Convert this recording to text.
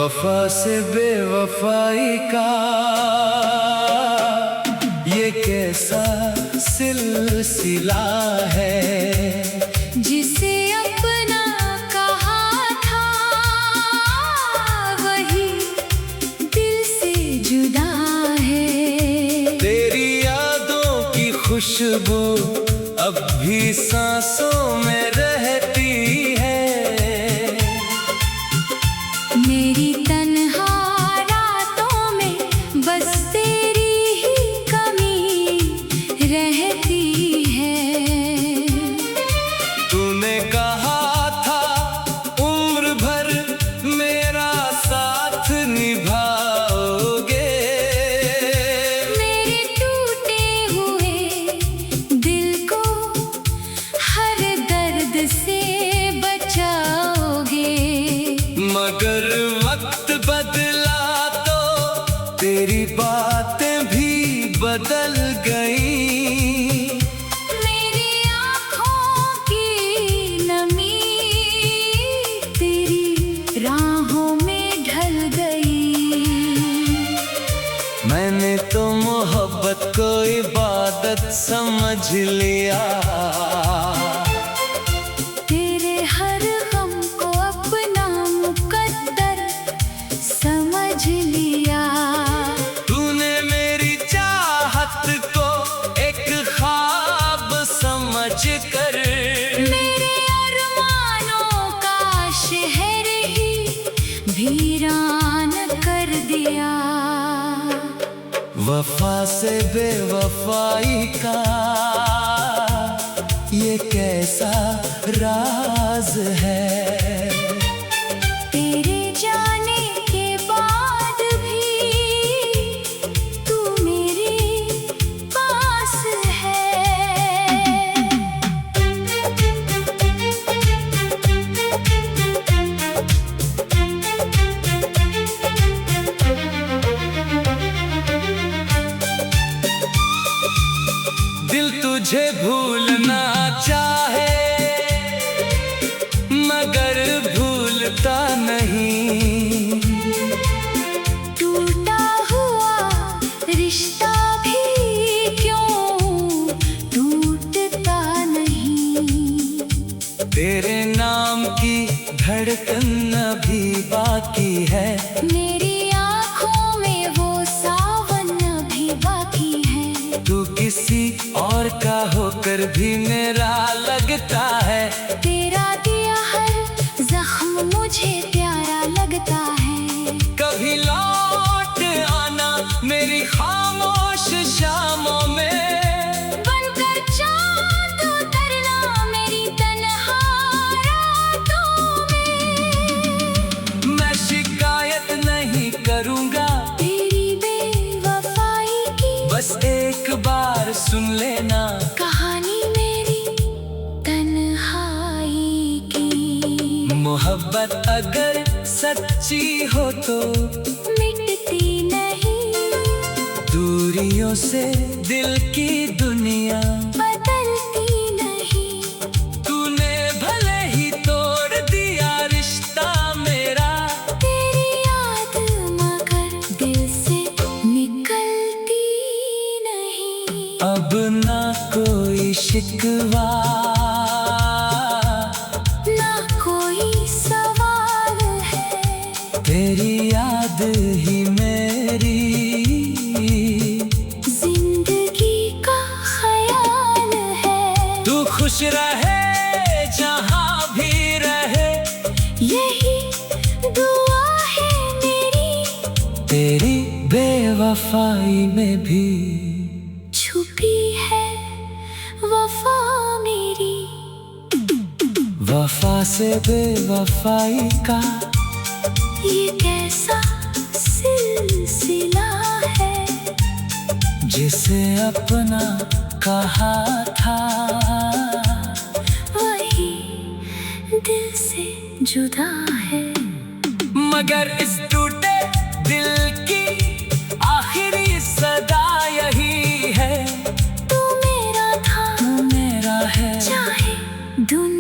वफा से बेवफाई का ये कैसा सिलसिला है, जिसे अपना कहा था वही दिल से जुदा है। तेरी यादों की खुशबू अब भी सांसों में रहती है। मेरी तन्हा रातों में बस तेरी ही कमी रहती है। तूने कहा था उम्र भर मेरा साथ निभाओगे। मेरे टूटे हुए दिल को हर दर्द से बचाओगे। मगर वक्त बदला तो तेरी बातें भी बदल गईं। मेरी आँखों की नमी तेरी राहों में ढल गई। मैंने तो मोहब्बत को इबादत समझ लिया। तेरे हर गम को अपना मुकद्दर समझ लिया। तूने मेरी चाहत को एक ख्वाब समझ कर मेरे अरमानों का शहर ही वीरान कर दिया। वफा से बेवफाई का ये कैसा राज है। तेरे जाने के बाद भी तू मेरे पास है। दिल तुझे भूलना चाहे मगर भूलता नहीं। टूटा हुआ रिश्ता भी क्यों टूटता नहीं। तेरे नाम की धड़कन अभी बाकी है। मेरी आँखों में वो सावन अभी बाकी है। तू किसी और का होकर भी मेरा लगता है। तेरा दिया हर जख्म मुझे प्यारा लगता है। कभी लौट आना मेरी खामोश शामों में। बनकर चाँद उतरना मेरी तन्हा रातों में। मैं शिकायत नहीं करूँगा तेरी बेवफाई की बस एक बार सुन लेना कहानी मेरी तन्हाई की। मोहब्बत अगर सच्ची हो तो मिटती नहीं, दूरियों से दिल की दुनिया बदलती नहीं। तूने भले ही तोड़ दिया रिश्ता मेरा। तेरी याद मगर दिल से निकलती नहीं। अब ना कोई शिकवा ना कोई सवाल है। तेरी याद ही मेरी जिंदगी का ख्याल है। तू खुश रहे जहाँ भी रहे यही दुआ है मेरी। तेरी बेवफाई में भी छुपी है वफा मेरी। वफा से बेवफाई का ये कैसा सिलसिला है, जिसे अपना कहा था वही दिल से जुदा है। मगर इस टूटे दिल की आखिरी सदा यही है। तू मेरा था, तू मेरा है चाहे दुनिया